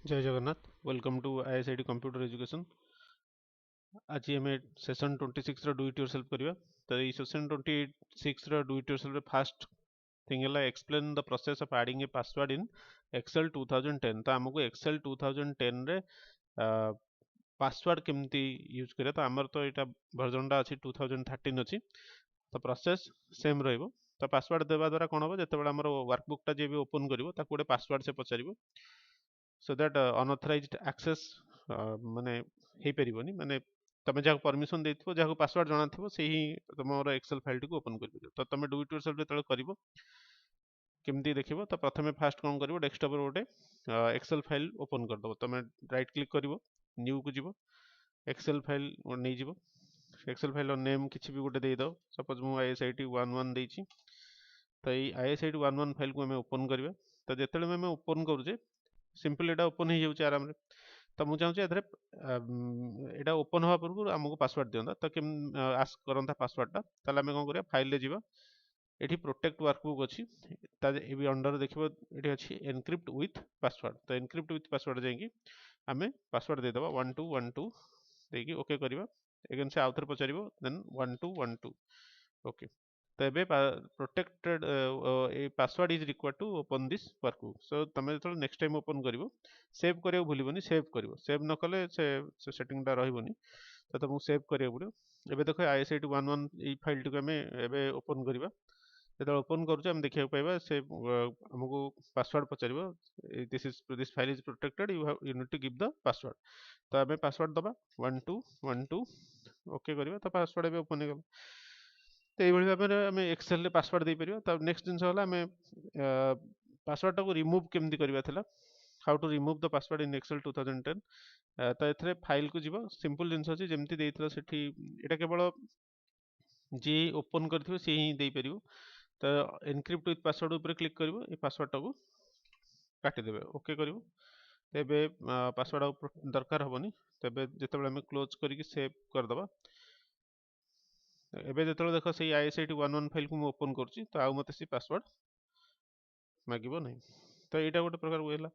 जय Jagannath. Welcome to ISIT computer education. आज आम सेशन 26 डू इट योरसेल्फ करिया। तो ये सेशन 26 डू इट योरसेल्फ रे फास्ट थिंग है explain the process of adding a password in Excel 2010। तो आमको एक्सेल 2010 रे पासवर्ड केमती यूज करिया। तो आमर तो यहाँ वर्जन टा अच्छी 2013 अच्छी। तो प्रोसेस सेम रहिबो। तो पासवर्ड देवा द्वारा कौन हम जो आम वर्कबुक टा जी भी ओपन कर गोटे पासवर्ड से पचार सो दैट अनऑथराइज्ड एक्सेस माने हे परिबोनी माने तमे जहाँ परमिशन देथिबो जहाँ पासवर्ड जाना थिबो से ही तुमर एक्सेल फाइल टी ओपन कर परिबो। तो तमे डू इट योरसेल्फ जेतले करिवो केमती देखिबो। तो प्रथमे फास्ट कोन करिवो डेस्कटॉप रे गोटे एक्सेल फाइल ओपन कर दबो। तमे राइट क्लिक करिवो न्यू को जीवो एक्सेल फाइल नै जीवो। एक्सेल फाइल नेम किछि भी गोटे दे दो। सपोज मु ISIT 11 देछि। तो ये ISIT 11 फाइल को हमें ओपन करबा। तो जेतले हमें ओपन करूजे सिंपल एटा ओपन हो जाउछ आराम रे। तो मुझे चाहूँ एथरे एटा ओपन हवा पूर्व आमको पासवर्ड दियंता। तो केम आस्क करंता पासवर्ड टा ताले हमें कोन करिया फाइल रे जीवा एठी प्रोटेक्ट वर्कबुक अछि ता ए भी अंडर देखिबो एठी अछि एनक्रिप्ट विथ पासवर्ड। तो एनक्रिप्ट विथ पासवर्ड जाईकी हमें पासवर्ड दे दबा 1212 देकी ओके करिवा। अगेन से आउथर पचारिबो देन 1212 ओके। तो ये protected a password is required to open this workbook. So तुम जो नेक्स्ट टाइम ओपन कर सेव करिया भूलिबनी। सेव करिवो सेव न कले से सेटिंग टा रहइबनी। तो तुमको सेव करिया पड़ो। एबे देखो ISIT 11 ई फाइल टी हमें एबे ओपन करिवा। जो ओपन करूँ आम देखा पाइबा से आमको पासवर्ड पचार this file is protected you need to give the password. तो आम पासवर्ड दबा 1212 ओके करवा। तो पासवर्ड एबे ओपन हो गला। तो ये भाव में आम एक्सेल पासवर्ड दे पार। तो नेक्स्ट जिन आम पासवर्ड टाक रिमूव केमती करवा how to remove the password in Excel 2010। तो ये फाइल को जीव सिंपल जिन अच्छी जमी देता से केवल जी ओपन कर सी ही दे पार। तो एनक्रिप्ट विथ पासवर्ड ऊपर क्लिक करिवो ए पासवर्ड टाको काटी देबे ओके करिवो। तो एबे पासवर्ड दरकार हबनी। तो एबे जेतेबेले हमें क्लोज करके सेव कर दबा। एबे जेतेबेले देखो से ISIT 11 फाइल को मु ओपन करछि तो आउ मते से पासवर्ड मागिबो नै। तो एटा गोटे प्रकार होइला।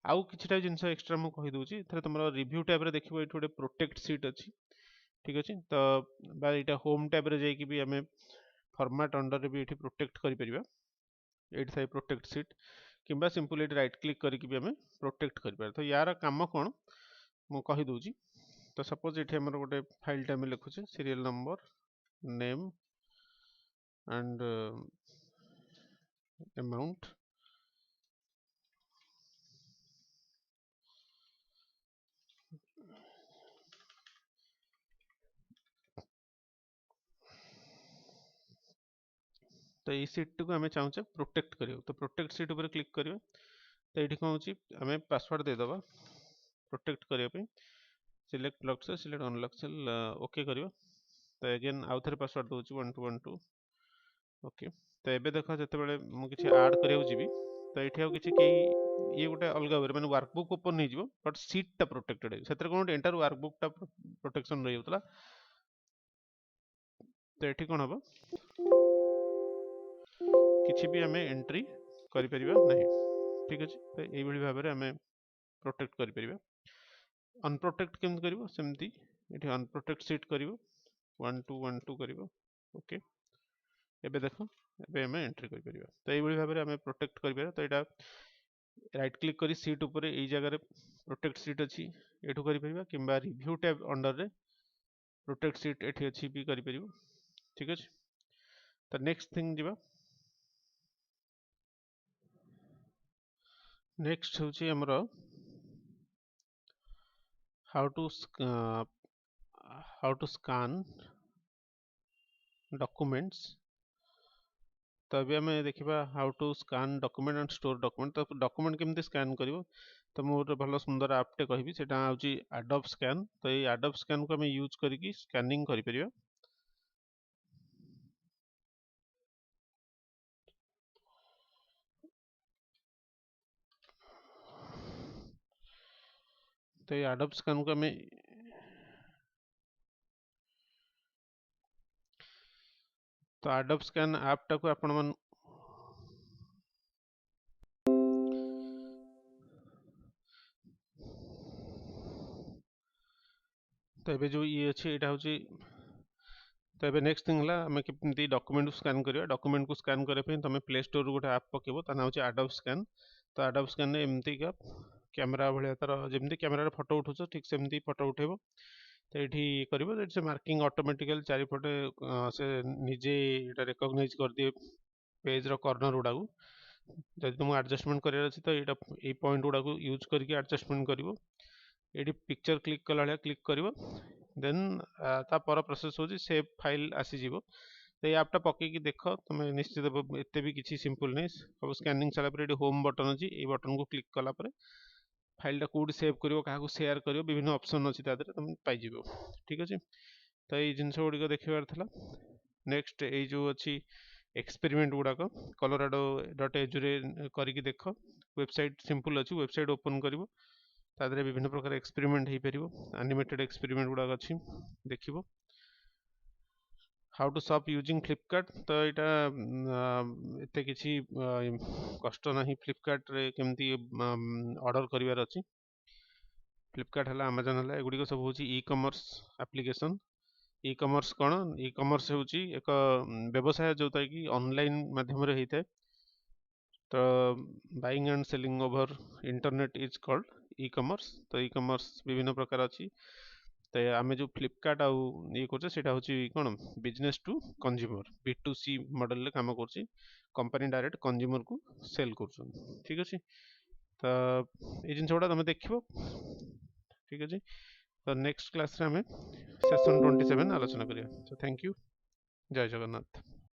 आउ किछटा जिंस एक्स्ट्रा मु कहि दोछि थरे तमरो रिव्यू टैब रे देखिबो एठी गोटे प्रोटेक्ट सीट अछि। ठीक अछि। तो बा एटा होम टैब रे जाई कि भी हमें फॉर्मेट अंडर रे भी एठी प्रोटेक्ट करि परिबा। एठी थाई प्रोटेक्ट सीट किंबा सिंपल एठी राइट क्लिक करके भी हमें प्रोटेक्ट करि पार। तो यार काम कोन मु कहि दोछि। तो सपोज एठी हमर गोटे फाइल टा में लिखुछे serial number name and amount. तो ये सीट को आम चाहूचे प्रोटेक्ट करियो। तो प्रोटेक्ट सीट ऊपर क्लिक करियो। तो ये कौन होची आम पासवर्ड दे दबा प्रोटेक्ट करिया पे। सिलेक्ट लॉक से सिलेक्ट अनलॉक से ओके करियो। तो अगेन आउ थे पासवर्ड दूसरी 1212 ओके। तो ये देखो जिते मुझे आड करिया जीवी तो ये किसी कई ये गोटे अलग वे मैंने वर्कबुक ओपन हो बट सीट टा प्रोटेक्टेड से कौन एंटायर वर्कबुक टा प्रोटेक्शन रही होता। तो ये कौन हम किसी भी आम एंट्री कर नहीं। ठीक अच्छे। तो यही भाव में आम प्रोटेक्ट कर अनप्रोटेक्ट केमती कर सेमती ये अनप्रोटेक्ट सीट कर 1212 कर ओके। एबे देखो एबे हमें एंट्री कर परिबा। तो यही भाव में आम प्रोटेक्ट कर। तो यहाँ राइट क्लिक करी सीट ऊपर यही जगह प्रोटेक्ट सीट अच्छी एठू कर किंबा रिव्यू टैब अंडर रे प्रोटेक्ट सीट एठी अच्छी भी कर। ठीक अच्छे। तो नेक्स्ट थिंग जीवा नेक्स्ट होची हमरो हाउ टू स्कैन डॉक्यूमेंट्स। तो अभी आम देखा how to scan document and store document. तो डॉक्यूमेंट केमती स्कैन करिवो। तो मुझे भल सुंदर आपटे कहबी से एडोब स्कैन। तो ये एडोब स्कैन को आम यूज करके स्कैनिंग कर परिबा। तो ये एडोब स्कैन को आम तो एडोब स्कैन ऐप टाको आपण मन तो ये जो ये अच्छे यहाँ हूँ तो ये नेक्स्ट थिंग है आम केमती डॉक्यूमेंट को स्कैन करिया डॉक्यूमेंट को स्कैन करने तुम प्ले स्टोर गोटे ऐप पकेब ता ना हूँ एडोब स्कैन तो एडोब स्कैन एमती का कैमेरा भाया तार जमी कैमेरा फोटो उठाऊस ठीक सेमती फोटो उठेब तो ये कर से मार्किंग ऑटोमेटिकली चारिपटे से निजे रिकॉग्नाइज कर दिए पेज रो कॉर्नर गुड़ा को जब तुमको एडजस्टमेंट करार अच्छे तो ये पॉइंट गुड़ा को यूज करके एडजस्टमेंट कर ये पिक्चर क्लिक कला भाया क्लिक कर देन तापर प्रोसेस हो सेव फाइल आसीज तो ये आपटा पकईकी देख तुम निश्चित एत भी किसी सिंपल नहीं सब स्कैनिंग सारापर ये होम बटन अच्छी ये बटन को क्लिक कलापर फाइलटा कौटी सेव कर क्या सेयार कर विभिन्न ऑप्शन अच्छी तादे तुम पाइज ठीक अच्छे तो ये जिनस गुड़िक देखार था नेक्स्ट ये जो अच्छी एक्सपेरिमेंट गुड़ाक कलोराडो डट एज करके देख वेबसाइट सिंपल अच्छी वेबसाइट ओपन कर तादे विभिन्न प्रकार एक्सपेरिमेंट हो पार एनिमेटेड एक्सपेरिमेंट गुड़ाक अच्छी देख how to shop using Flipkart तो यहाँ एत किसी कष्ट ना फ्लिपकार्ट रे केमती ऑर्डर करिवार अच्छी फ्लिपकार्ट है आमाजन है एगुड़िक सब हूँ e commerce application e commerce कौन ई कमर्स हूँ एक व्यवसाय जोटा कि ऑनलाइन माध्यम होता है तो buying and selling over internet is called e commerce तो ई कमर्स विभिन्न प्रकार अच्छी तो आम जो फ्लिपकार्ट आउ ये कर कौन business to consumer B2C model काम कर कंपनी डायरेक्ट कंज्यूमर को सेल कर ठीक अच्छे तो ये जिन गुड़ा तुम देख ठीक अच्छे तो नेक्स्ट क्लास रे आम सेशन 27 आलोचना करिया तो थैंक यू जय जगन्नाथ।